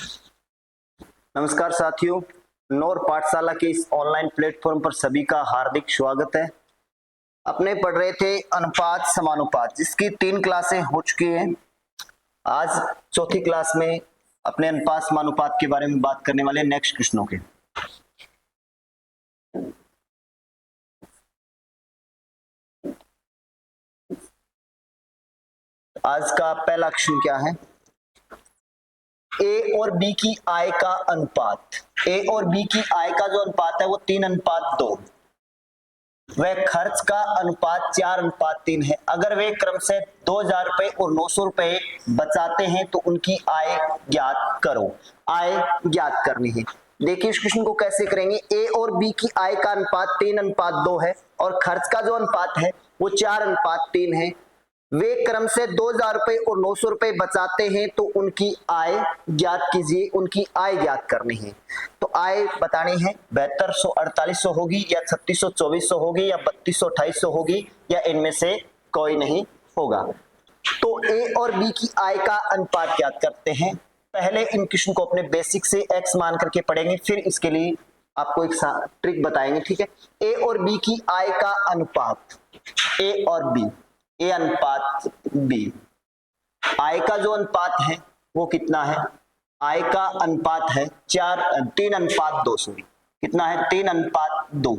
नमस्कार साथियों, नौर पाठशाला के इस ऑनलाइन प्लेटफॉर्म पर सभी का हार्दिक स्वागत है। अपने पढ़ रहे थे अनुपात समानुपात, जिसकी 3 क्लासें हो चुकी हैं। आज चौथी क्लास में अपने अनुपात समानुपात के बारे में बात करने वाले नेक्स्ट क्वेश्चनों के। आज का पहला क्वेश्चन क्या है? ए और बी की आय का अनुपात। ए और बी की आय का जो अनुपात है वो 3:2। वह खर्च का अनुपात 4:3 है। अगर वे क्रम से 2000 रुपए और 900 रुपए बचाते हैं तो उनकी आय ज्ञात करो। आय ज्ञात करनी है। देखिए इस क्वेश्चन को कैसे करेंगे। ए और बी की आय का अनुपात 3:2 है और खर्च का जो अनुपात है वो 4:3 है। वे क्रम से 2000 रुपए और 900 रुपए बचाते हैं तो उनकी आय ज्ञात कीजिए। उनकी आय ज्ञात करनी है तो आय बतानी है 7200 4800 होगी या 3600 2400 होगी या 3200 2800 होगी या इनमें से कोई नहीं होगा। तो ए और बी की आय का अनुपात ज्ञात करते हैं। पहले इन क्वेश्चन को अपने बेसिक से एक्स मान करके पढ़ेंगे, फिर इसके लिए आपको एक ट्रिक बताएंगे। ठीक है, ए और बी की आय का अनुपात, ए और बी, ए अनुपात बी। आय का जो अनुपात है वो कितना है? आय का अनुपात है 3:2। सॉरी, कितना है? 3:2।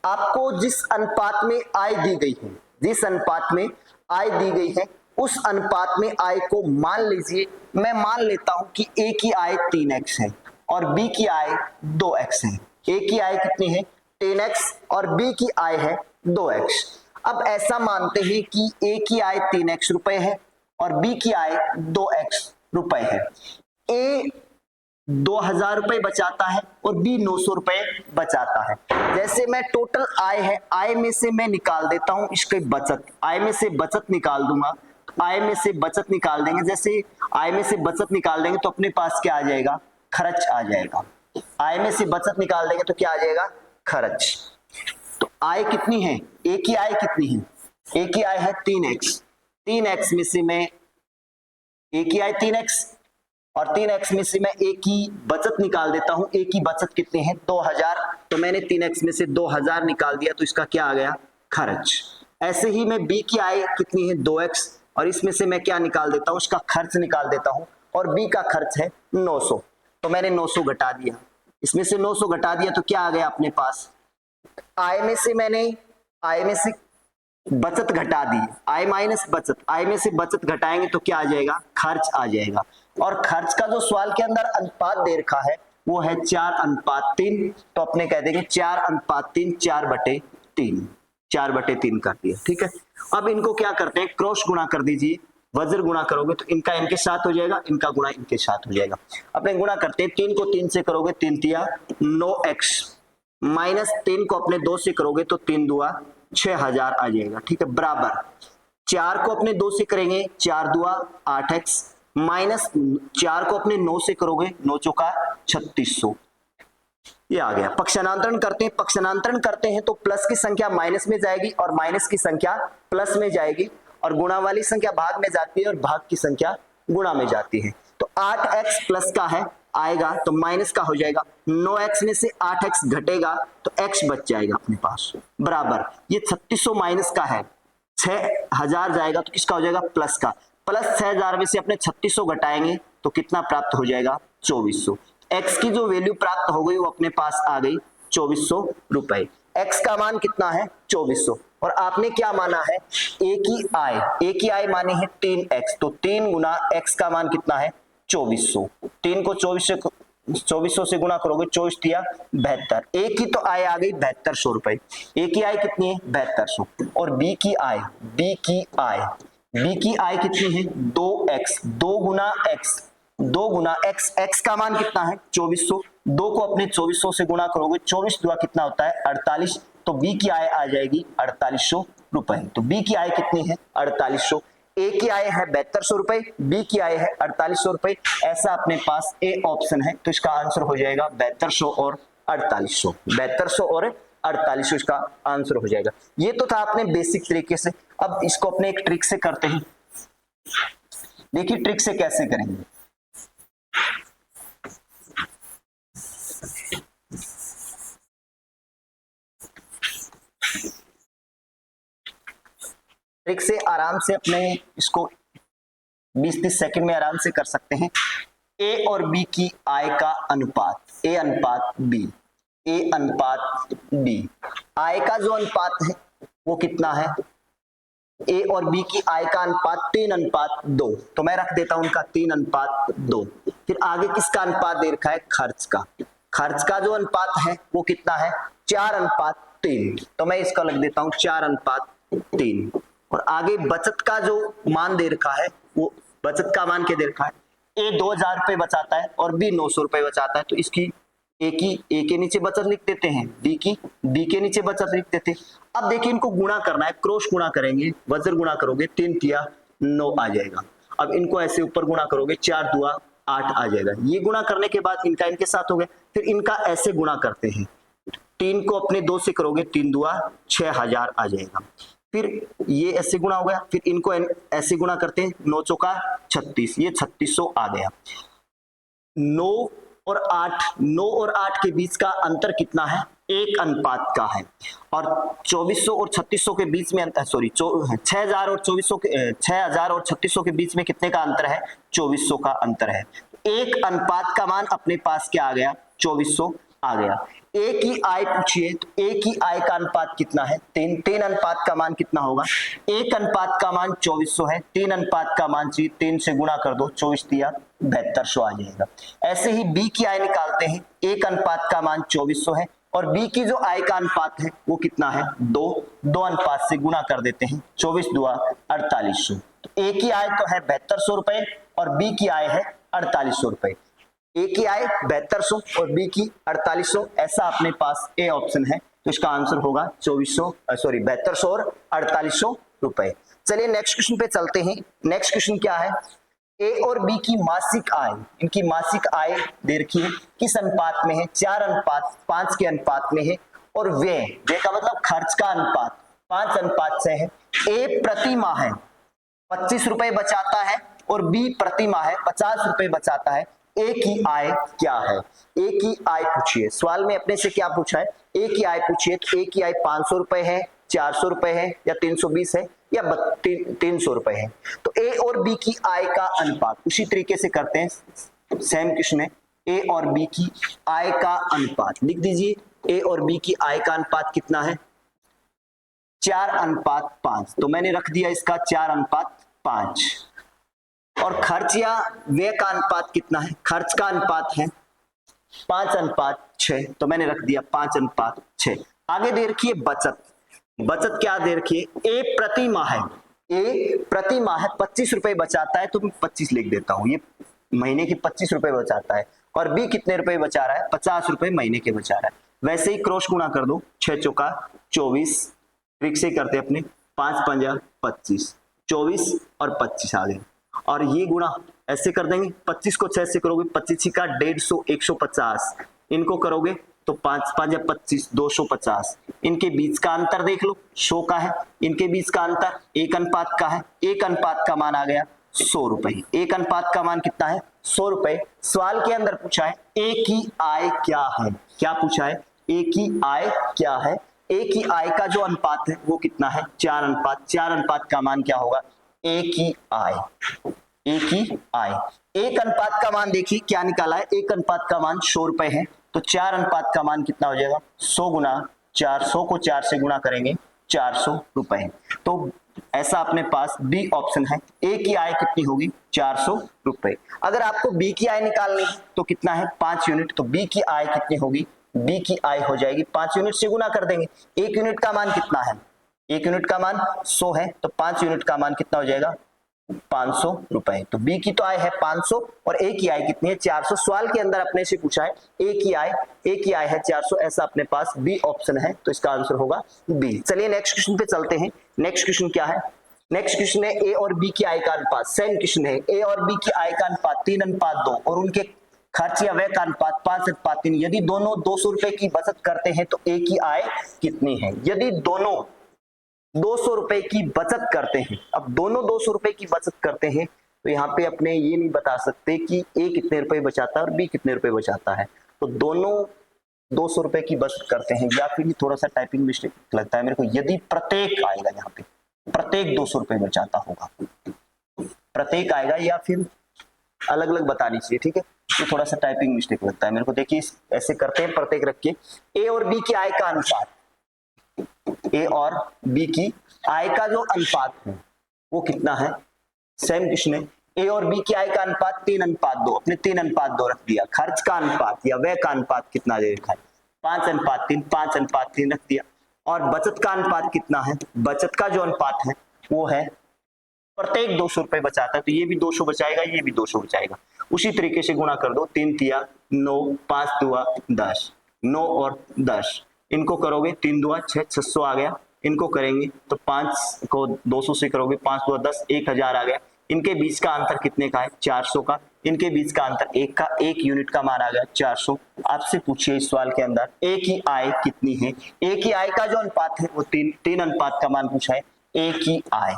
आपको जिस अनुपात में आय दी गई है, जिस अनुपात में आय दी गई है उस अनुपात में आय को मान लीजिए, मैं मान लेता हूं कि ए की आय 3x है और बी की आय 2x है। ए की आय कितनी है? 10x और बी की आय है 2x। अब ऐसा मानते हैं कि ए की आय 3x रुपए है और बी की आय 2x रुपए है। ए 2000 रुपए बचाता है और बी 900 रुपए बचाता है। जैसे मैं टोटल आय है, आय में से मैं निकाल देता हूं इसकी बचत, आय में से बचत निकाल दूंगा। आय में से बचत निकाल देंगे, जैसे आय में से बचत निकाल देंगे तो अपने पास क्या आ जाएगा? खर्च आ जाएगा। आय में से बचत निकाल देंगे तो क्या आ जाएगा? खर्च। तो आय कितनी है? ए की आय कितनी है? ए की आय है 3x। 3x में से मैं, ए की आय 3x और 3x में से मैं ए की बचत निकाल देता हूं। ए की बचत कितनी है? 2000। तो मैंने 3x में से 2000 निकाल दिया तो इसका क्या आ गया? खर्च। ऐसे ही मैं बी की आय कितनी है? 2x और इसमें से मैं क्या निकाल देता हूं? इसका खर्च निकाल देता हूं और बी का खर्च है 900। तो मैंने 900 घटा दिया, इसमें से 900 घटा दिया तो क्या आ गया अपने पास? आय में से मैंने, आय में से बचत घटा दी, आय माइनस बचत, आय में से बचत घटाएंगे तो क्या आ जाएगा? खर्च आ जाएगा। और खर्च का जो सवाल के अंदर अनुपात दे रखा है वो है 4:3। तो अपने कह देंगे 4:3, 4/3, 4/3 कर दिया। ठीक है, अब इनको क्या करते हैं? क्रॉस गुणा कर दीजिए। वज्र गुणा करोगे तो इनका इनके साथ हो जाएगा, इनका गुणा इनके साथ हो जाएगा। अपने गुणा करते हैं, 3 को 3 से करोगे 3 तिया 9x, माइनस 3 को अपने 2 से करोगे तो 3 दुआ 6000 आ जाएगा। ठीक है, बराबर 4 को अपने 2 से करेंगे 4 दुआ 8x, माइनस 4 को अपने 9 से करोगे 9 चौका 3600। ये आ गया। पक्षांतरण करते हैं, पक्षांतरण करते हैं तो प्लस की संख्या माइनस में जाएगी और माइनस की संख्या प्लस में जाएगी और गुणा वाली संख्या भाग में जाती है और भाग की संख्या गुणा में जाती है। तो 8x प्लस का है आएगा तो माइनस का हो जाएगा। 9x में से 8x घटेगा तो x बच जाएगा अपने पास, बराबर ये 3600 माइनस का है, 6000 जाएगा तो किसका हो जाएगा? प्लस का। प्लस 6000 में से अपने 3600 घटाएंगे तो कितना प्राप्त हो जाएगा? 2400। x की जो वैल्यू प्राप्त हो गई वो अपने पास आ गई 2400 रुपए। x का मान कितना है? 2400। और आपने क्या माना है? a की आय, a की आय मानी है 3x, तो 3 गुना x का मान कितना है? 2400। 3 को 2400 से गुणा करोगे 24 दिया 72। ए की तो आय आ गई 7200 रुपए। ए की आय कितनी है? 7200। और बी की आय, बी की आय, बी की आय कितनी है? 2x, 2 गुना x, 2 गुना x, x का मान कितना है? 2400। 2 को अपने 2400 से गुणा करोगे 24 दुआ कितना होता है? 48। तो बी की आय आ जाएगी 4800 रुपए। तो बी की आय कितनी है? 4800। ए की आय है 7200 रुपए, बी की आय है 4800 रुपए। ऐसा अपने पास ए ऑप्शन है तो इसका आंसर हो जाएगा 7200 और 4800। 7200 और 4800 इसका आंसर हो जाएगा। ये तो था अपने बेसिक तरीके से। अब इसको अपने एक ट्रिक से करते हैं। देखिए ट्रिक से कैसे करेंगे। ट्रिक से आराम से अपने इसको 20-30 सेकंड में आराम से कर सकते हैं। ए और बी की आय का अनुपात, ए अनुपात बी, ए अनुपात बी। आय का जो अनुपात है वो कितना है? ए और बी की आय का अनुपात 3:2। तो मैं रख देता हूं उनका 3:2। फिर आगे किसका अनुपात दे रखा है? खर्च का। खर्च का जो अनुपात है वो कितना है? 4:3। तो मैं इसका लिख देता हूं 4:3। और आगे बचत का जो मान दे रखा है वो बचत का मान क्या दे रखा है? ए 2000 रुपए बचाता है और बी 900 रुपए बचाता है। तो इसकी ए के नीचे बचत लिख देते हैं, बी के नीचे बचत लिख देते हैं। अब देखिए इनको गुणा करना है, क्रॉस गुणा करेंगे, वज्र गुणा करोगे 3 तिया 9 आ जाएगा। अब इनको ऐसे ऊपर गुणा करोगे 4 दुआ 8 आ जाएगा। ये गुणा करने के बाद इनका इनके साथ हो गया। फिर इनका ऐसे गुणा करते हैं, 3 को अपने 2 से करोगे 3 दुआ 6000 आ जाएगा। फिर ये ऐसे गुणा हो गया। फिर इनको ऐसे गुणा करते हैं, 9 चौका 36, ये 3600 आ गया। 9 और 8 के बीच का अंतर कितना है? 1 का है। और 2400 और 3600 के बीच में अंतर, सॉरी 6000 और 3600 के बीच में कितने का अंतर है? 2400 का अंतर है। 1 का मान अपने पास क्या आ गया? 2400 आ गया। ए की आय पूछिए तो ए की आय का अनुपात कितना है? 3 अनुपात का मान कितना होगा? 1 अनुपात का मान 2400 है, 3 अनुपात का मान चाहिए, 3 से गुणा कर दो, 24 दिया 7200 आ जाएगा। ऐसे ही बी की आय निकालते हैं, 1 अनुपात का मान 2400 है और बी की जो आय का अनुपात है वो कितना है? 2 अनुपात से गुणा कर देते हैं, 24 दुआ 4800। तो ए की आय तो है 7200 रुपए और बी की आय है 4800 रुपए। ए की आय 7200 और बी की 4800, ऐसा अपने पास ए ऑप्शन है। तो इसका आंसर होगा 7200 और 4800 रुपए। चलिए नेक्स्ट क्वेश्चन पे चलते हैं। नेक्स्ट क्वेश्चन क्या है? ए और बी की मासिक आय, इनकी मासिक आय दे रखी है, किस अनुपात में है? 4:5 के अनुपात में है। और व्यय का मतलब खर्च का अनुपात 5:1 से है। ए प्रति माह है 25 रुपए बचाता है और बी प्रति माह है 50 रुपए बचाता है। ए की आय क्या है? ए की आय पूछिए, सवाल में अपने से क्या पूछा है? ए की आय पूछिए तो ए की आय 500 रुपए है, 400 रुपए है या 320 है या 300 रुपए है। तो ए और बी की आय का अनुपात उसी तरीके से करते हैं, सेम क्वेश्चन है। ए और बी की आय का अनुपात लिख दीजिए। ए और बी की आय का अनुपात कितना है? 4:5। तो मैंने रख दिया इसका 4:5। और खर्च या व्यय का अनुपात कितना है? खर्च का अनुपात है 5:6। तो मैंने रख दिया 5:6। आगे दे रखिए बचत। बचत क्या दे रखिए? ए प्रति माह है, ए प्रति माह 25 रुपए बचाता है, तो मैं 25 लिख देता हूं, ये महीने के 25 रुपए बचाता है। और बी कितने रुपए बचा रहा है? 50 रुपए महीने के बचा रहा है। वैसे ही क्रॉस गुणा कर दो, 6 चौका 24, ट्रिक से करते अपने 5×5 25, 24 और 25 आ गए। और ये गुणा ऐसे कर देंगे, 25 को 6 से करोगे 25 का 150, 150, इनको करोगे तो 5×5 25, 250। इनके बीच का अंतर देख लो, 100 का है। इनके बीच का अंतर 1 अनुपात का है। 1 अनुपात का मान आ गया 100 रुपए। 1 अनुपात का मान कितना है? 100 रुपए। सवाल के अंदर पूछा है ए की आय क्या है? क्या पूछा है? ए की आय क्या है? ए की आय का जो अनुपात है वो कितना है? 4:4। 4 अनुपात का मान क्या होगा? ए की आय, ए की आय। 1 अनुपात का मान देखिए क्या निकाला है? 1 अनुपात का मान 100 रुपए है। तो 4 अनुपात का मान कितना हो जाएगा? 100 गुना 400 को 4 से गुणा करेंगे 400 रुपए। तो ऐसा अपने पास बी ऑप्शन है। ए की आय कितनी होगी? 400 रुपए। अगर आपको बी की आय निकालनी है तो कितना है? 5 यूनिट। तो बी की आय कितनी होगी? बी की आय हो जाएगी 5 यूनिट से गुना कर देंगे। 1 यूनिट का मान कितना है? 1 यूनिट का मान 100 है, तो 5 यूनिट का मान कितना हो जाएगा? 500 रुपए। तो बी की तो आय है 500 और ए की आय कितनी है? 400। सवाल के अंदर अपने से पूछा है ए की आय है 400, ऐसा अपने पास बी ऑप्शन है। तो इसका आंसर होगा बी। चलिए नेक्स्ट क्वेश्चन पे चलते हैं। नेक्स्ट क्वेश्चन क्या है? नेक्स्ट क्वेश्चन है ए और बी की आय का अनुपात। सेम क्वेश्चन है, ए और बी की आय का अनुपात 3:2 और उनके खर्च या व्यय का अनुपात 5:3। यदि दोनों 200 रुपए की बचत करते हैं तो ए की आय कितनी है? यदि दोनों 200 रुपए की बचत करते हैं, अब दोनों 200 रुपए की बचत करते हैं तो यहाँ पे अपने ये नहीं बता सकते कि ए कितने रुपए बचाता है और बी कितने रुपए बचाता है। तो दोनों 200 रुपए की बचत करते हैं, या फिर थोड़ा सा टाइपिंग मिस्टेक लगता है मेरे को, यदि प्रत्येक आएगा यहाँ पे, प्रत्येक 200 रुपए बचाता होगा, प्रत्येक आएगा या फिर अलग अलग बतानी चाहिए, ठीक है। तो थोड़ा सा टाइपिंग मिस्टेक लगता है मेरे को। देखिए ऐसे करते हैं, प्रत्येक रख के ए और बी की आय का अनुपात, ए और बी की आय का जो अनुपात है वो कितना है। सेम क्वेश्चन है, ए और बी की आय का अनुपात 3:2, अपने 3:2 रख दिया। खर्च का अनुपात या व्यय का अनुपात कितना दे रखा है, 5:3, 5:3 रख दिया। और बचत का अनुपात कितना है, बचत का जो अनुपात है वो है प्रत्येक 200 रुपए बचाता है, तो ये भी 200 बचाएगा, ये भी 200 बचाएगा। उसी तरीके से गुणा कर दो, 3 तिया 9, 5 दुआ 10, 9 और 10 इनको करोगे, 3 दुआ 6, 600 आ गया। इनको करेंगे तो 5 को 200 से करोगे, 5 दुआ 10, 1000 आ गया। इनके बीच का अंतर कितने का है, 400 का। इनके बीच का अंतर 1 का, 1 यूनिट का मान आ गया 400। आपसे पूछिए इस सवाल के अंदर ए की आय कितनी है। ए की आय का जो अनुपात है वो 3 अनुपात का मान पूछा है। ए की आय,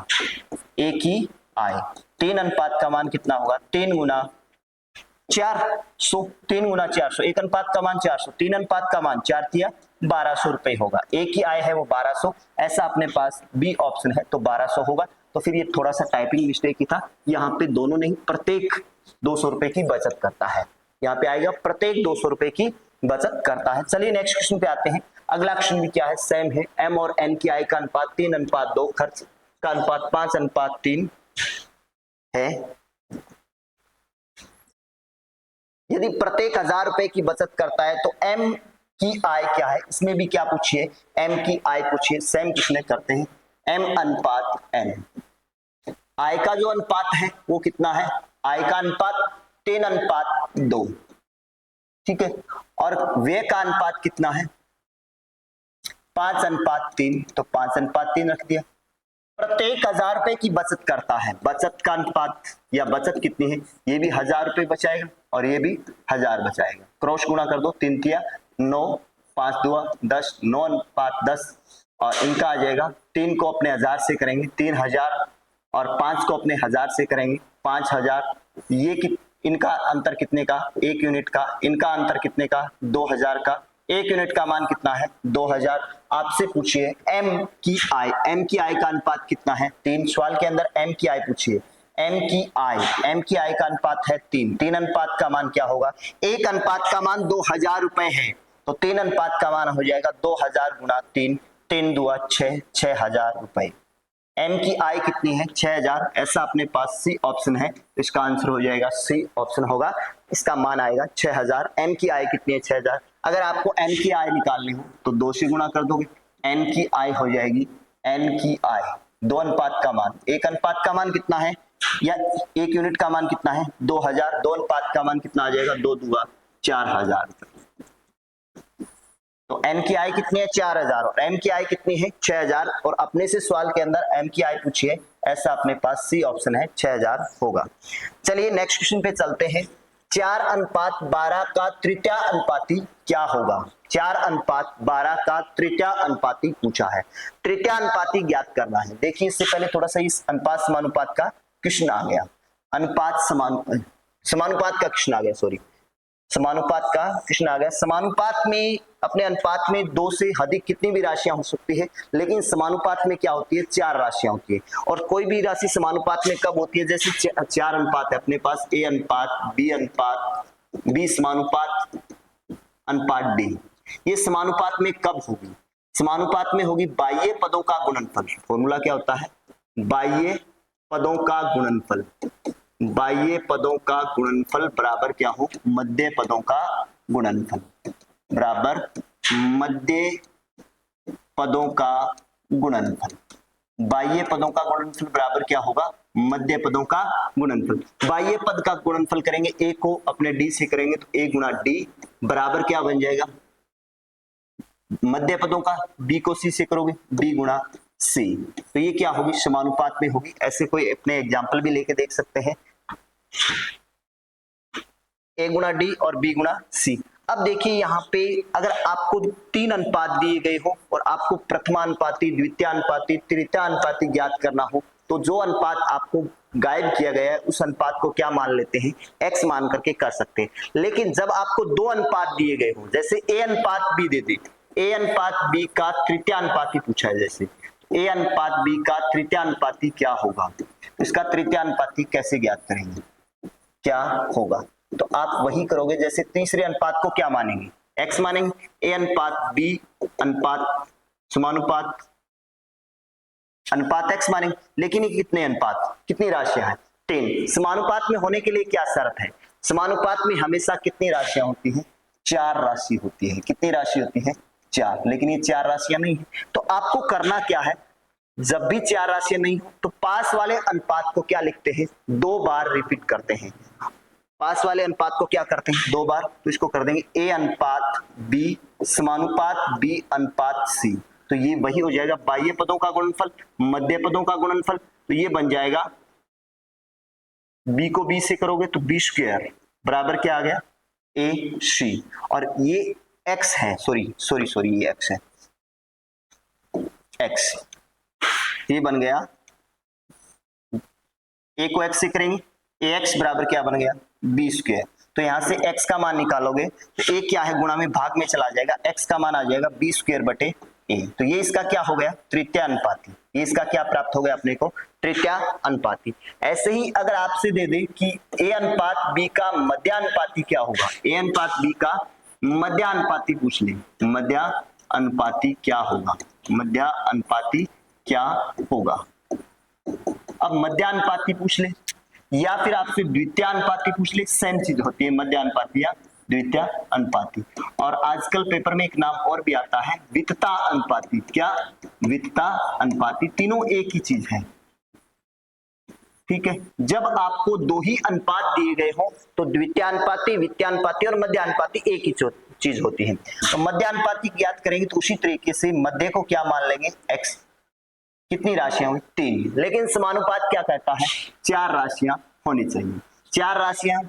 ए की आय 3 अनुपात का मान कितना होगा, 3 गुना 400, 3 गुना 400, 1 अनुपात का मान 400, 3 अनुपात का मान 4 तिया 1200 रुपए होगा। ए की आय है वो 1200, ऐसा अपने पास बी ऑप्शन है तो 1200 होगा। तो फिर ये थोड़ा सा टाइपिंग मिस्टेक ही था, यहाँ पे दोनों नहीं, प्रत्येक 200 रुपए की बचत करता है, यहाँ पे आएगा प्रत्येक 200 रुपए की बचत करता है। चलिए नेक्स्ट क्वेश्चन पे आते हैं। अगला क्वेश्चन भी क्या है, सेम है। एम और एन की आय का अनुपात 3:2, खर्च का अनुपात 5:3 है। यदि प्रत्येक 1000 रुपए की बचत करता है तो एम की आय क्या है, इसमें भी क्या पूछिए, एम की आय पूछिए। सेम क्वेश्चन करते हैं, एम अनुपात एन, आय का जो अनुपात है वो कितना है, आय का अनुपात 3:2, ठीक है। और व्यय का अनुपात कितना है, 5:3, तो 5:3 रख दिया। प्रत्येक 1000 रुपए की बचत करता है, बचत का अनुपात या बचत कितनी है, ये भी 1000 रुपए बचाएगा और ये भी 1000 बचाएगा। क्रॉस गुणा कर दो, 3 तिया 9, 5 दुआ 10, 9:10 और इनका आ जाएगा, 3 को अपने 1000 से करेंगे 3000 और 5 को अपने 1000 से करेंगे 5000। ये इनका अंतर कितने का, 1 यूनिट का। इनका अंतर कितने का, 2000 का। 1 यूनिट का मान कितना है, 2000। आपसे पूछिए एम की आय, एम की आय का अनुपात कितना है, 3। सवाल के अंदर एम की आय पूछिए, एम की आय, एम की आय का अनुपात है 3। 3 अनुपात का मान क्या होगा, 1 अनुपात का मान 2000 रुपए है, तो 3 अनुपात का मान हो जाएगा 2000 गुणा 3, 3 दुआ 6, 6000 रुपए। एम की आय कितनी है, 6000, ऐसा अपने पास सी ऑप्शन है, इसका आंसर हो जाएगा सी ऑप्शन होगा, इसका मान आएगा 6000। एम की आय कितनी है, 6000। अगर आपको एन की आय निकालनी हो तो 2 से गुणा कर दोगे, एन की आय हो जाएगी, एन की आय 2 अनुपात का मान, 1 अनुपात का मान कितना है या 1 यूनिट का मान कितना है, 2000, 2 अनुपात का मान कितना आ जाएगा, 2 दुआ 4000। तो एम की आय कितनी है, 4000 और एम की आय कितनी है, 6000। और अपने से सवाल के अंदर एम की आय पूछिए, ऐसा अपने पास सी ऑप्शन है, 6000 होगा। चलिए नेक्स्ट क्वेश्चन पे चलते हैं। 4:12 का तृतीय अनुपाती क्या होगा, 4:12 का तृतीय अनुपाती पूछा है। तृतीय अनुपाती ज्ञात करना है। देखिए इससे पहले थोड़ा सा इस अनुपात समानुपात का क्वेश्चन आ गया, अनुपात समानुपात का क्वेश्चन आ गया, सॉरी समानुपात का क्वेश्चन आ गया। समानुपात में, अपने अनुपात में 2 से अधिक कितनी भी राशियां हो सकती है, लेकिन समानुपात में क्या होती है, 4 राशियां होती है। और कोई भी राशि समानुपात में कब होती है, जैसे 4 अनुपात है अपने पास, ए अनुपात, बी समानुपात, अनुपात डी। ये समानुपात में कब होगी, समानुपात में होगी बाह्य पदों का गुणनफल। फॉर्मूला क्या होता है, बाह्य पदों का गुणनफल, बाह्य पदों का गुणनफल बराबर क्या हो, मध्य पदों का गुणनफल, बराबर मध्य पदों का गुणनफल। बाह्य पदों का गुणनफल बराबर क्या होगा, मध्य पदों का गुणनफल। बाह्य पद का गुणनफल करेंगे, ए को अपने डी से करेंगे तो ए गुणा डी बराबर क्या बन जाएगा, मध्य पदों का बी को सी से करोगे, बी गुणा सी। तो ये क्या होगी, समानुपात में होगी। ऐसे कोई अपने एग्जाम्पल भी लेके देख सकते हैं, ए गुणा डी और बी गुणा सी। अब देखिए यहाँ पे अगर आपको 3 अनुपात दिए गए हो और आपको प्रथमानुपाती, द्वितीयानुपाती, तृतीयानुपाती ज्ञात करना हो, तो जो अनुपात आपको गायब किया गया है उस अनुपात को क्या मान लेते हैं, x मान करके कर सकते हैं। लेकिन जब आपको 2 अनुपात दिए गए हो, जैसे ए अनुपात बी दे दे, ए अनुपात बी का तृतीयानुपाती पूछा है, जैसे ए अनुपात बी का तृतीय अनुपाती क्या होगा। इसका तृतीय अनुपाती कैसे ज्ञात करेंगे, क्या होगा, तो आप वही करोगे जैसे तीसरे अनुपात को क्या मानेंगे, x मानेंगे, ए अनुपात बी अनुपात समानुपात अनुपात x मानेंगे। लेकिन ये कितने अनुपात, कितनी राशियां हैं, 10। समानुपात में होने के लिए क्या शर्त है, समानुपात में हमेशा कितनी राशियां होती हैं, 4 राशि होती है। कितनी राशि होती है, 4। लेकिन ये 4 राशियां नहीं है, तो आपको करना क्या है, जब भी 4 राशियां नहीं हो तो पास वाले अनुपात को क्या लिखते हैं, 2 बार रिपीट करते हैं। पास वाले अनुपात को क्या करते हैं, 2 बार, तो इसको कर देंगे ए अनुपात बी समानुपात बी अनुपात सी। तो ये वही हो जाएगा बाह्य पदों का गुणनफल मध्य पदों का गुणनफल। तो ये बन जाएगा b को b से करोगे तो b स्क्वायर बराबर क्या आ गया, ए सी। और ये x है, सॉरी ये x है, x ये बन गया, a को x से करेंगे, ax बराबर क्या बन गया, b स्क्वायर। तो यहां से x का मान निकालोगे तो a क्या है, गुणा में भाग में चला जाएगा, x का मान आ जाएगा b स्क्वायर बटे a। तो ये इसका क्या हो गया, तृतीय अनुपाती। ये इसका क्या प्राप्त हो गया अपने को, तृतीय अनुपाती। ऐसे ही अगर आपसे दे दे कि a अनुपात b का मध्यानुपाती क्या होगा, a अनुपात b का मध्यानुपाती पूछ ले, मध्यानुपाती क्या होगा, मध्यानुपाती क्या होगा। अब मध्यानुपाती पूछ ले या फिर आपसे द्वितीयानुपाती पूछ ले, सेम चीज होती है, मध्यानुपाती या द्वितीय अनुपाती। और आजकल पेपर में एक नाम और भी आता है, वितता अनुपाती। क्या, वितता अनुपाती। तीनों एक ही चीज है, ठीक है। जब आपको 2 ही अनुपात दिए गए हो तो द्वितीयानुपाती, विततानुपाती और मध्यानुपाती एक ही चीज होती है। तो मध्यानुपाती ज्ञात करेंगे तो उसी तरीके से मध्य को क्या मान लेंगे, x। कितनी राशियां हुई, 3। लेकिन समानुपात क्या कहता है, 4 राशियां होनी चाहिए, 4 राशियां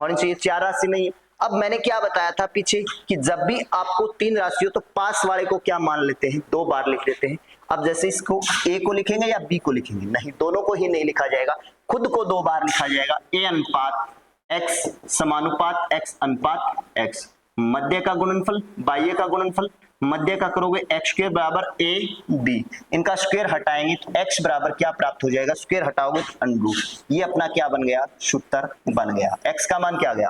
होनी चाहिए, 4 राशि नहीं है। अब मैंने क्या बताया था पीछे कि जब भी आपको 3 राशि हो तो पास वाले को क्या मान लेते हैं, 2 बार लिख लेते हैं। अब जैसे इसको a को लिखेंगे या b को लिखेंगे, नहीं, दोनों को ही नहीं लिखा जाएगा, खुद को 2 बार लिखा जाएगा, a अनुपात x समानुपात x अनुपात x। मध्य का गुणनफल बाह्य का गुणनफल, मध्य का करोगे x स्क्वायर बराबर a b, इनका स्क्वायर हटाएंगे तो x बराबर क्या प्राप्त हो जाएगा, स्क्वायर हटाओगे तो अंडरूट। ये अपना क्या बन गया, सूत्र बन गया। x का मान क्या आ गया,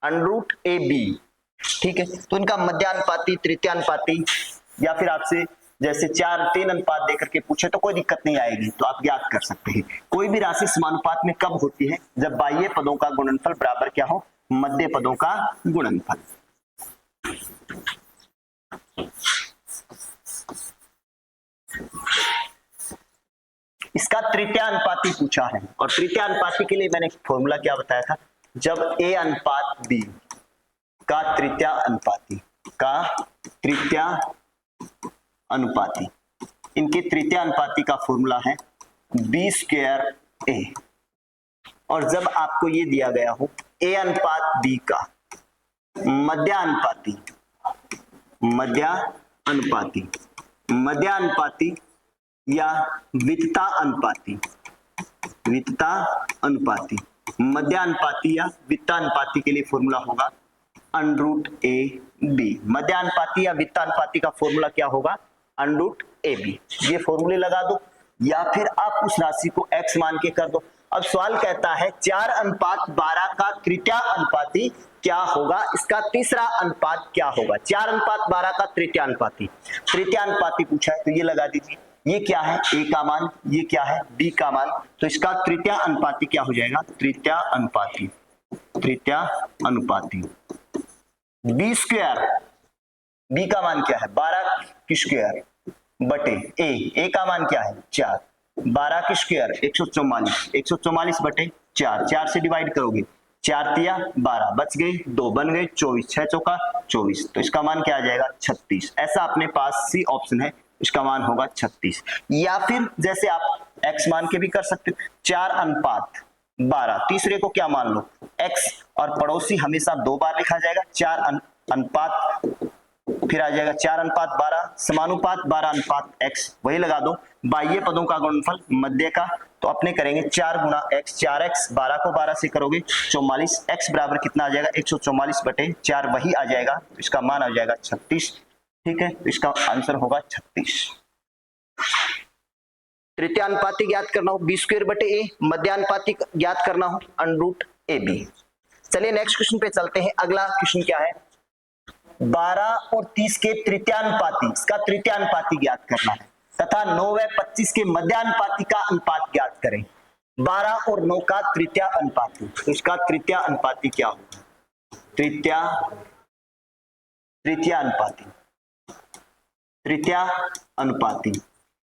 अंडरूट ए बी, ठीक है। तो इनका मध्यानुपाती, तृतीयानुपाती या फिर आपसे जैसे 4-3 अनुपात देकर के पूछे तो कोई दिक्कत नहीं आएगी, तो आप ज्ञात कर सकते हैं। कोई भी राशि समानुपात में कब होती है, जब बाह्य पदों का गुणनफल बराबर क्या हो, मध्य पदों का गुणनफल। इसका तृतीय अनुपाती पूछा है, और तृतीय अनुपाती के लिए मैंने फॉर्मूला क्या बताया था, जब a अनुपात b का तृतीय अनुपाती, इनके तृतीय अनुपाती का फॉर्मूला है b स्क्वायर a। और जब आपको ये दिया गया हो a अनुपात b का मध्यानुपाती या वितता अनुपाती, मध्यानुपाती या वित्तानुपाती के लिए फॉर्मूला होगा अंडरूट ए बी। मध्यानुपाती या वित्तानुपाती का फॉर्मूला क्या होगा, अंडरूट ए बी। ये फॉर्मूले लगा दो या फिर आप उस राशि को x मान के कर दो। अब सवाल कहता है 4:12 का तृतीय अनुपाती क्या होगा, इसका तीसरा अनुपात क्या होगा। 4:12 का तृतीय अनुपाती पूछा है, तो ये लगा दीजिए। ये क्या है, a का मान, ये क्या है, b का मान। तो इसका तृतीय अनुपाती क्या हो जाएगा, तृतीय अनुपाती b स्क्वायर, b का मान क्या है, 12 की स्क्वायर बटे a का मान क्या है 4, 12 की स्क्वायर 144 बटे 4, 4 से डिवाइड करोगे 4 तिया 12, बच गई 2, बन गए 24, 6 चौका 24। तो इसका मान क्या आ जाएगा 36। ऐसा अपने पास सी ऑप्शन है, इसका मान होगा 36। या फिर जैसे आप x मान के भी कर सकते हो, 4:12, तीसरे को क्या मान लो x, और पड़ोसी हमेशा 2 बार लिखा जाएगा। 4 अनुपात फिर आ जाएगा 4:12 समानुपात 12:x, वही लगा दो। बाह्य पदों का गुणनफल मध्य का, तो अपने करेंगे 4 गुना x, 4x 12 को 12 से करोगे 44, x बराबर कितना आ जाएगा 144 बटे 4, वही आ जाएगा। तो इसका मान आ जाएगा 36। ठीक है, तो इसका आंसर होगा 36। तृतीयानुपाती ज्ञात करना हो b² बटे a, मध्यानुपाती ज्ञात करना हो √ab। चलिए नेक्स्ट क्वेश्चन पे चलते हैं। अगला क्वेश्चन क्या है, 12 और 30 के तृतीयानुपाती, इसका तृतीयानुपाती ज्ञात करना है तथा 9 व 25 के मध्यानुपाती का अनुपात ज्ञात करें। 12 और 9 का तृतीय अनुपाती, तो इसका तृतीय अनुपाती क्या होगा, तृतीय अनुपाती,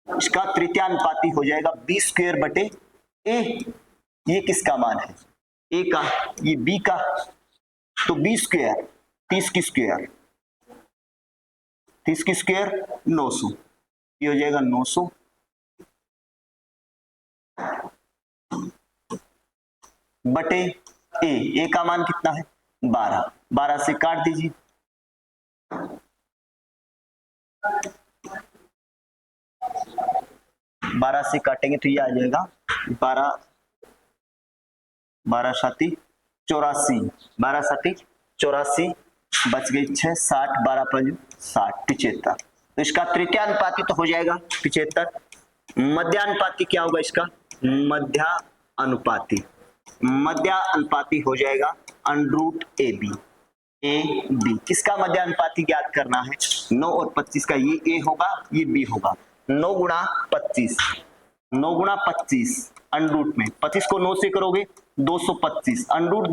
इसका तृतीय अनुपाती हो जाएगा b² बटे a। ये किसका मान है, a का, ये b का, तो b², 30 की स्क्वायर 900, ये हो जाएगा 900 बटे a का मान कितना है 12, 12 से काट दीजिए, 12 से काटेंगे तो ये आ जाएगा 12 साती 84, 12 साती 84, बच गई 6, 60, 12 पर 60, 75। तो इसका तृतीय अनुपाती तो हो जाएगा 75। मध्यानुपाती क्या होगा इसका, मध्यानुपाती हो जाएगा √ab। किसका मध्यानुपाती ज्ञात करना है, 9 और 25 का, ये a होगा ये b होगा, 9 गुणा 25 अंडरूट में 25 को 9 से करोगे 225, अंडरूट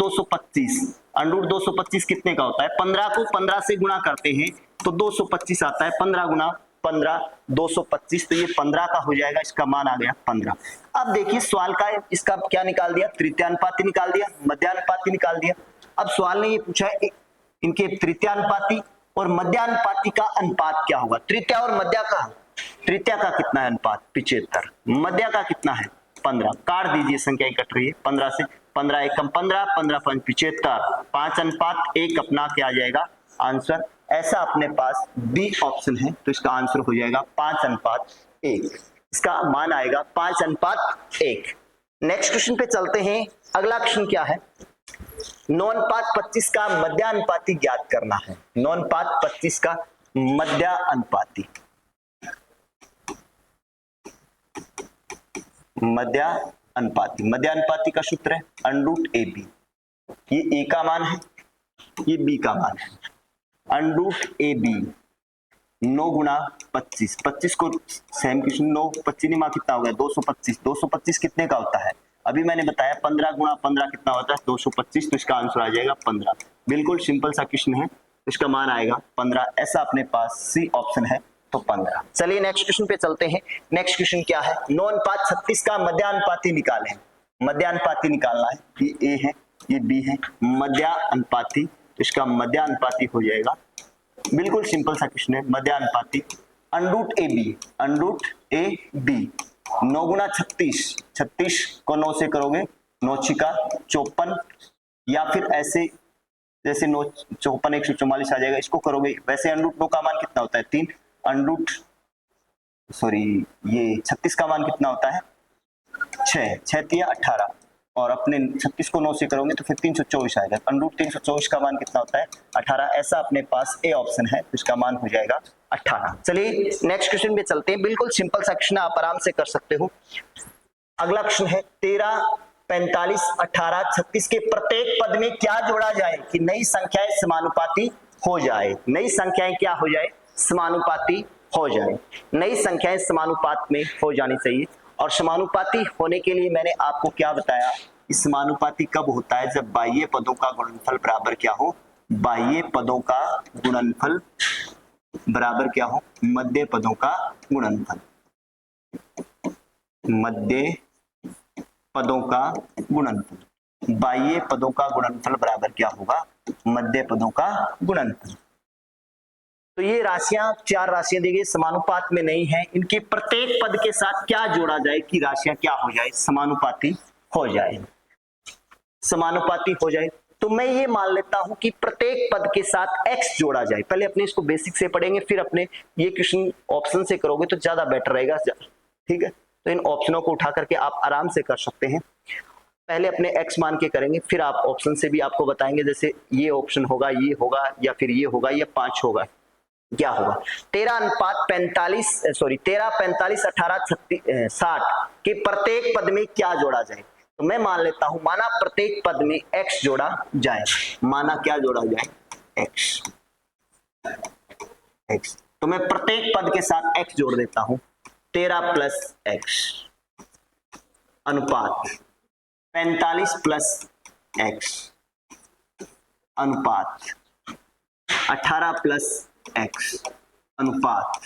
225 कितने का होता है, 15 को 15 से गुणा करते हैं तो 225 आता है, 15 गुणा 15 225, तो ये 15 का हो जाएगा, इसका मान आ गया 15। अब देखिए सवाल का इसका क्या निकाल दिया, तृतीयानुपाती निकाल दिया, मध्यानुपाती निकाल दिया। अब सवाल ने ये पूछा है इनके तृतीयानुपाती और मध्यानुपाती का अनुपात क्या होगा। तृतीय और मध्य का, तृतीय का कितना है अनुपात 75, मध्य का कितना है 15, काट दीजिए, संख्या कट रही है 15 से, 15 एकम 15, 15 5 75, 5:1 अपना क्या आ जाएगा आंसर। ऐसा अपने पास बी ऑप्शन है, तो इसका आंसर हो जाएगा 5:1, इसका मान आएगा 5:1। नेक्स्ट क्वेश्चन पे चलते हैं। अगला क्वेश्चन क्या है, 9:25 का मध्यानुपाती ज्ञात करना है। 9:25 का मध्यानुपाती, मध्यानुपाती का सूत्र है √ab। ये a का मान है, ये b का मान है, √ab 9 गुणा 25, 25 को सेम क्वेश्चन 9 25 मा कितना हो गया 225, 225 कितने का होता है, अभी मैंने बताया 15 गुणा 15 कितना होता है 225, तो इसका आंसर आ जाएगा 15। बिल्कुल सिंपल सा क्वेश्चन है, इसका मान आएगा 15। ऐसा अपने पास सी ऑप्शन है, तो 15। चलिए नेक्स्ट क्वेश्चन पे चलते हैं। नेक्स्ट क्वेश्चन क्या है, 9:36 का मध्यानुपाती निकालें। मध्यानुपाती निकालना है, ये ए है ये बी है, मध्यानुपाती, इसका मध्यानुपाती हो जाएगा, बिल्कुल सिंपल सा क्वेश्चन है, मध्यानुपाती √ab 9 गुणा 36, 36 को 9 से करोगे 9 छिका 54, या फिर ऐसे जैसे 9 54 144 आ जाएगा, इसको करोगे वैसे √9 का मान कितना होता है 3, ये 36 का मान कितना होता है 6, 6 3 18, और अपने 36 को 9 से करोगे तो फिर 324 आएगा, √324 का मान कितना होता है 18। ऐसा अपने पास ए ऑप्शन है, तो इसका मान हो जाएगा 18। चलिए नेक्स्ट क्वेश्चन पे चलते हैं। बिल्कुल सिंपल सा क्वेश्चन, आप आराम से कर सकते हो। अगला क्वेश्चन है 13, 45, 18, 36 के प्रत्येक पद में क्या जोड़ा जाए कि नई संख्याएं समानुपाती हो जाए। नई संख्याएं क्या हो जाए, समानुपाती हो जाए। नई संख्याएं समानुपात में हो जानी चाहिए, और समानुपाती होने के लिए मैंने आपको क्या बताया, इस समानुपाती कब होता है, जब बाह्य पदों का गुणनफल बराबर क्या हो, बाह्य पदों का गुणनफल बराबर क्या हो, मध्य पदों का गुणनफल, मध्य पदों का गुणनफल, बाह्य पदों का गुणनफल बराबर क्या होगा, मध्य पदों का गुणनफल। तो ये राशियां 4 राशियां दी गई समानुपात में नहीं है, इनके प्रत्येक पद के साथ क्या जोड़ा जाए कि राशियां क्या हो जाए, समानुपाती हो जाए, समानुपाती हो जाए। तो मैं ये मान लेता हूं कि प्रत्येक पद के साथ x जोड़ा जाए। पहले अपने इसको बेसिक से पढ़ेंगे, फिर अपने ये क्वेश्चन ऑप्शन से करोगे तो ज्यादा बेटर रहेगा, ठीक है। तो इन ऑप्शनों को उठा करके आप आराम से कर सकते हैं। पहले अपने x मान के करेंगे, फिर आप ऑप्शन से भी आपको बताएंगे, जैसे ये ऑप्शन होगा, ये होगा, या फिर ये होगा, या 5 होगा, क्या होगा? 13 45 18 36 60 के प्रत्येक पद में क्या जोड़ा जाए? तो मैं मान लेता हूं, माना प्रत्येक पद में x जोड़ा जाए, माना क्या जोड़ा जाए? x। तो मैं प्रत्येक पद के साथ x जोड़ देता हूं, 13 प्लस x अनुपात 45 प्लस x अनुपात 18 प्लस x अनुपात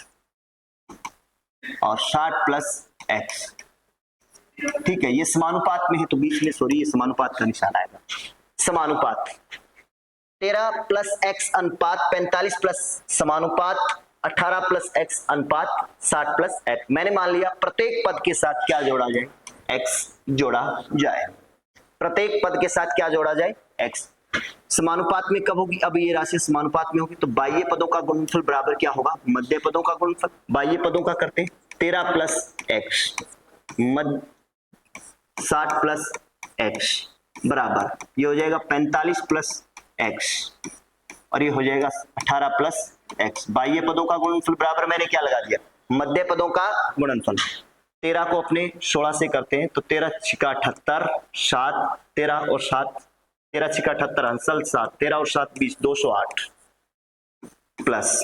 और 60 प्लस x। ठीक है, ये समानुपात में है तो बीच में सॉरी ये समानुपात का निशान आएगा। समानुपात 13 प्लस x अनुपात 45 प्लस समानुपात 18 प्लस x अनुपात 60 प्लस x। मैंने मान लिया प्रत्येक पद के साथ क्या जोड़ा जाए? x जोड़ा जाए। प्रत्येक पद के साथ क्या जोड़ा जाए? x। समानुपात में कब होगी? अब ये राशि समानुपात में होगी तो बाह्य पदों का गुणनफल बराबर क्या होगा? मध्य पदों का गुणनफल। बाह्य पदों का करते हैं, 13 प्लस x मध्य 60 प्लस x बराबर ये हो जाएगा 45 प्लस x और ये हो जाएगा 18 प्लस x। बाह्य पदों का गुणनफल बराबर मैंने क्या लगा दिया? मध्य पदों का गुणनफल। 13 को अपने 16 से करते हैं तो 13 छिका 78 7 13 और 7 13 छिका 78 अंसल 7 13 और 7 20 208 प्लस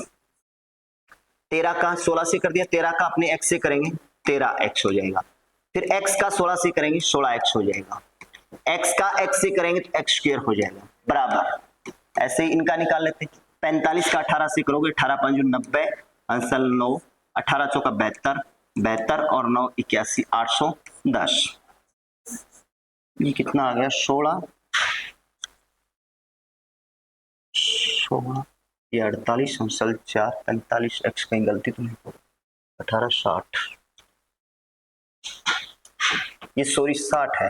13 का 16 से कर दिया, 13 का अपने x से करेंगे 13x हो जाएगा, फिर x का 16 से करेंगे 16x हो जाएगा, x का x से करेंगे तो x स्क्वायर हो जाएगा बराबर। ऐसे ही इनका निकाल लेते हैं। 45 का 18 से करोगे 18 5 90 अंसल 9 18 चौका 72 72 और 9 81 810। ये कितना आ गया? 16 ये 48 अंसल 4 45 x कहीं गलती तो नहीं होगी 18 60 ये सॉरी 60 है,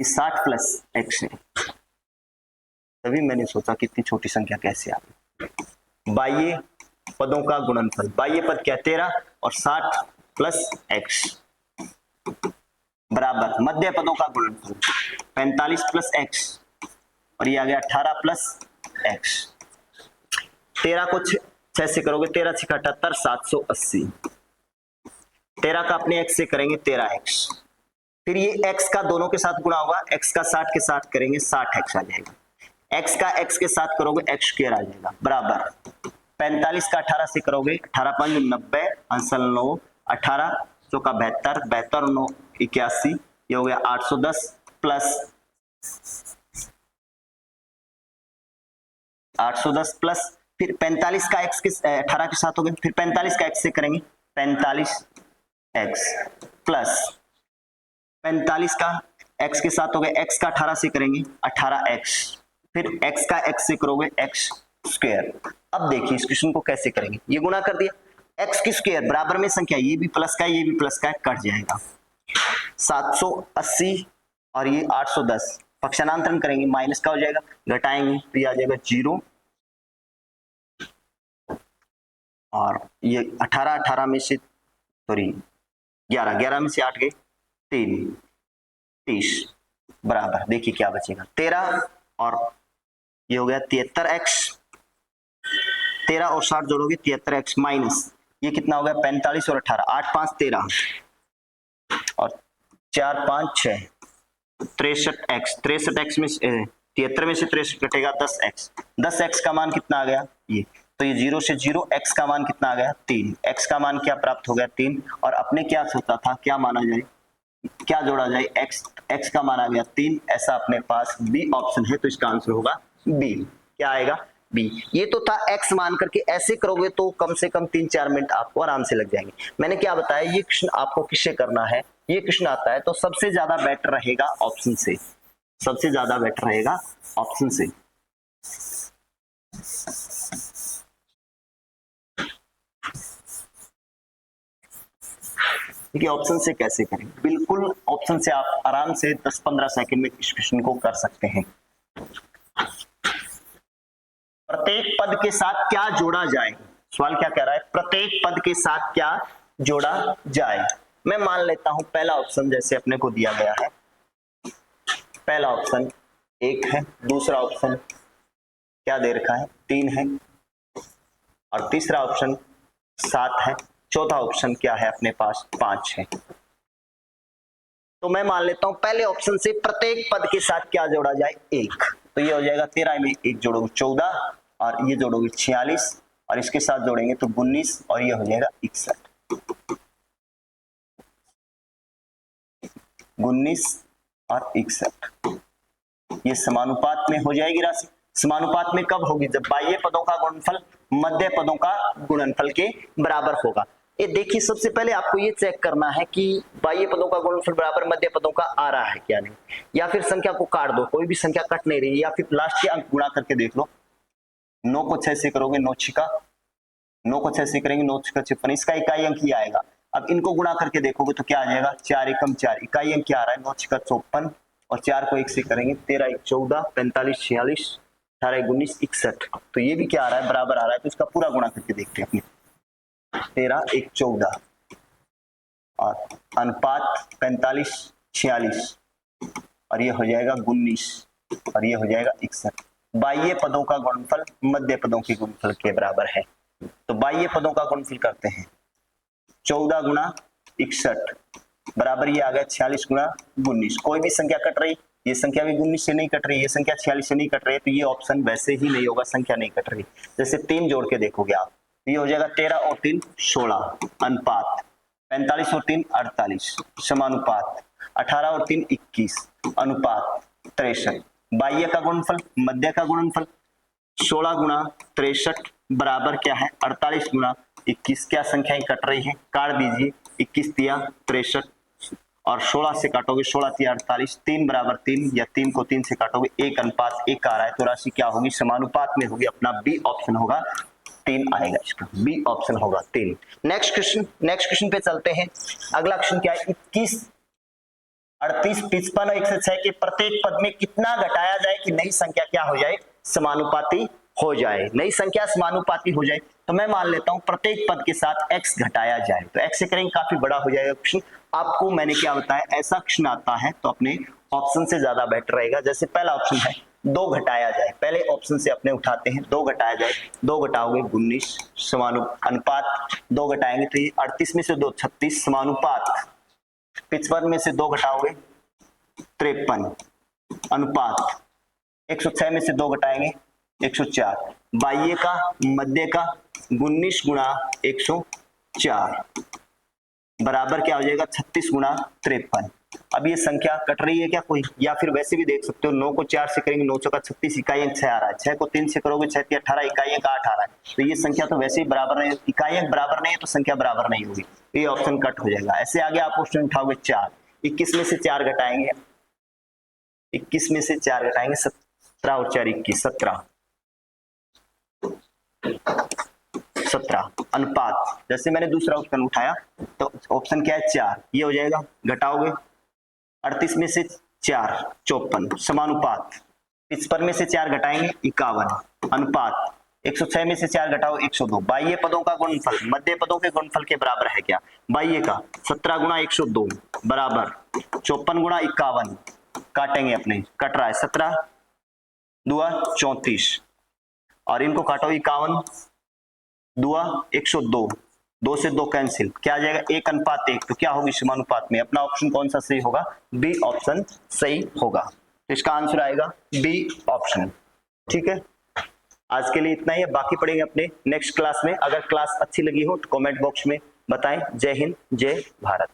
ये 60 प्लस x है, तभी मैंने सोचा कि इतनी छोटी संख्या कैसे आ गई। बाह्य पदों का गुणनफल, बाह्य पद क्या? 13 और 60 प्लस x बराबर मध्य पदों का गुणनफल 45 प्लस x और ये आ गया 18 प्लस x। 13 को 6 से करोगे 13 6 78 780, 13 का अपने x से करेंगे 13x, फिर ये x का दोनों के साथ गुणा होगा, x का 60 के साथ करेंगे 60x आ जाएगा, x का x के साथ करोगे x स्क्वायर आ जाएगा बराबर 45 का 18 से करोगे 18 5 90 अंसल 9 18 चौका 72 72 9 81 ये हो गया 810 प्लस 810 प्लस फिर 45 का x के 18 के साथ हो गए, फिर 45 का x से करेंगे 45x प्लस 45 का x के साथ हो गए, x का 18 से करेंगे 18x, फिर x का x से करोगे x स्क्वायर। अब देखिए इस क्वेश्चन को कैसे करेंगे, ये गुणा कर दिया x की स्क्वायर बराबर में संख्या ये भी प्लस का है ये भी प्लस का है, कट जाएगा 780 और ये 810 पक्षांतरण करेंगे माइनस का हो जाएगा, घटाएंगे तो ये आ जाएगा 0 और ये 18 18 में से सॉरी 11 11 में से 8 गए 3 30 बराबर देखिए क्या बचेगा 13 और ये हो गया 73x, 13 और 60 जोड़ोगे 73x माइनस ये कितना हो गया 45 और 18 8 5 13 और 4 5 6 63x 63x में 73 में से 63 कटेगा 10x 10x का मान कितना आ गया ये, तो ये 0 से 0 x का मान कितना आ गया 3, x का मान क्या प्राप्त हो गया 3 और अपने क्या सोचा था क्या माना जाए क्या जोड़ा जाए x का मान आ गया 3, ऐसा अपने पास बी ऑप्शन है तो इसका आंसर होगा बी। क्या आएगा बी। ये तो था x मान करके, ऐसे करोगे तो कम से कम 3-4 मिनट आपको आराम से लग जाएंगे। मैंने क्या बताया ये क्वेश्चन आपको किससे करना है, ये क्वेश्चन आता है तो सबसे ज्यादा बेटर रहेगा ऑप्शन से, सबसे ज्यादा बेटर रहेगा ऑप्शन से। देखिए ऑप्शन से कैसे करें, बिल्कुल ऑप्शन से आप आराम से 10-15 सेकंड में इस क्वेश्चन को कर सकते हैं। प्रत्येक पद के साथ क्या जोड़ा जाए, सवाल क्या कह रहा है प्रत्येक पद के साथ क्या जोड़ा जाए। मैं मान लेता हूं पहला ऑप्शन जैसे अपने को दिया गया है, पहला ऑप्शन 1 है, दूसरा ऑप्शन क्या दे रखा है, 3 है, और तीसरा ऑप्शन 7 है, चौथा ऑप्शन क्या है अपने पास, 5 है। तो मैं मान लेता हूं पहले ऑप्शन से प्रत्येक पद के साथ क्या जोड़ा जाए, 1। तो ये हो जाएगा 13 में 1 जोड़ोगे 14, और ये जोड़ोगे 46, और इसके साथ जोड़ेंगे तो 19, और ये हो जाएगा 61। 19 और 61 ये समानुपात में हो जाएगी राशि। समानुपात में कब होगी, जब बाह्य पदों का गुणनफल मध्य पदों का गुणनफल के बराबर होगा। ये देखिए, सबसे पहले आपको ये चेक करना है कि बाह्य पदों का गुणनफल बराबर मध्य पदों का आ रहा है क्या नहीं, या फिर संख्या को काट दो, कोई भी संख्या कट नहीं रही, या फिर लास्ट के अंक गुणा करके देख लो। 9 को 6 से करोगे 9 छिका, 9 को 6 से करेंगे 9 छिका 56, इसका इकाई अंक ही आएगा। अब इनको गुणा करके देखोगे तो क्या आ जाएगा, 4 एकम 4, इकाई अंक क्या आ रहा है, 9 छिका 54, और 4 को 1 से करेंगे 13 1 14, 45 46, 18 1 19 61। तो ये भी क्या आ रहा है, बराबर आ रहा है। तो इसका पूरा गुणा करके देखते हैं अपने, 13 1 14 और अनुपात 45 46, और ये हो जाएगा 19, और ये हो जाएगा 61। बाह्य पदों का गुणनफल मध्य पदों के गुणनफल के बराबर है। तो बाह्य पदों का गुणनफल करते हैं, 14 गुणा 61 बराबर ये आ गया 46 गुणा 19। कोई भी संख्या कट रही, ये संख्या भी 19 से नहीं कट रही, ये संख्या 46 से नहीं कट रही है, तो ये ऑप्शन वैसे ही नहीं होगा, संख्या नहीं कट रही। जैसे 3 जोड़ के देखोगे आप, ये हो जाएगा 13 और 3 16, अनुपात 45 और 3 48, समानुपात 18 और 3 21, अनुपात 63। बाह्य का गुणनफल मध्य का गुणनफल 16 गुणा 63 बराबर क्या है, 48 गुणा 21। क्या संख्याएं कट रही हैं, काट दीजिए, 21 तिया 63, और 16 से काटोगे 16 तिया 48, 3 बराबर 3, या 3 को 3 से काटोगे 1 अनुपात 1 आ रहा है। तो राशि क्या होगी, समानुपात में होगी, अपना बी ऑप्शन होगा, 3 आएगा, इसका बी ऑप्शन होगा 3। नेक्स्ट क्वेश्चन पे चलते हैं। अगला क्वेश्चन क्या है, 21 38 55 और 106 के प्रत्येक पद में कितना घटाया जाए कि नई संख्या क्या हो जाए, समानुपाती हो जाए, नई संख्या समानुपाती हो जाए। तो मैं मान लेता हूं प्रत्येक पद के साथ x घटाया जाए, तो x से करेंगे काफी बड़ा हो जाएगा क्वेश्चन। आपको मैंने क्या बताया, ऐसा क्वेश्चन आता है तो अपने ऑप्शन से ज्यादा बेटर रहेगा। जैसे पहला ऑप्शन है 2 घटाया जाए, पहले ऑप्शन से अपने उठाते हैं, 2 घटाया जाए, 2 घटाओगे 19, समानुपात 2 घटाएंगे तो ये 38 में से 2 36, समानुपात 55 में से 2 घटाओगे 53, अनुपात 106 में से 2 घटाएंगे 104। बाह्य का मध्य का 19 गुणा 104 बराबर क्या हो जाएगा, 36 गुणा 53। अब ये संख्या कट रही है क्या कोई, या फिर वैसे भी देख सकते हो, 9 को 4 से करेंगे 9 चौका 36, इकाई अंक 6 आ रहा है, 6 को 3 से करोगे 6 3 18, इकाई अंक 8 आ रहा है। तो ये संख्या तो वैसे ही बराबर नहीं, इकाई अंक बराबर नहीं है तो संख्या बराबर नहीं होगी, ये ऑप्शन कट हो जाएगा। ऐसे आगे आप ऑप्शन उठाओगे 4, 21 में से 4 घटाएंगे, 21 में से 4 घटाएंगे 17 और 4 21, 17 अनुपात, जैसे मैंने दूसरा ऑप्शन उठाया तो ऑप्शन क्या है 4, ये हो जाएगा, घटाओगे 38 में से 4 54, समानुपात 55 में से 4 घटाएंगे 51, अनुपात 106 में से 4 घटाओ 102। बाह्य पदों का गुणनफल मध्य पदों के गुणनफल के बराबर है क्या, बाह्य का 17 गुणा 102 बराबर 54 गुणा 51, काटेंगे अपने, कट रहा है 17 दुआ 34, और इनको काटो 51 दुआ 102, 2 से 2 कैंसिल, क्या आ जाएगा 1 अनुपात 1। तो क्या होगी समानुपात में, अपना ऑप्शन कौन सा सही होगा, बी ऑप्शन सही होगा। तो इसका आंसर आएगा बी ऑप्शन। ठीक है, आज के लिए इतना ही है, बाकी पढ़ेंगे अपने नेक्स्ट क्लास में। अगर क्लास अच्छी लगी हो तो कमेंट बॉक्स में बताएं। जय हिंद, जय भारत।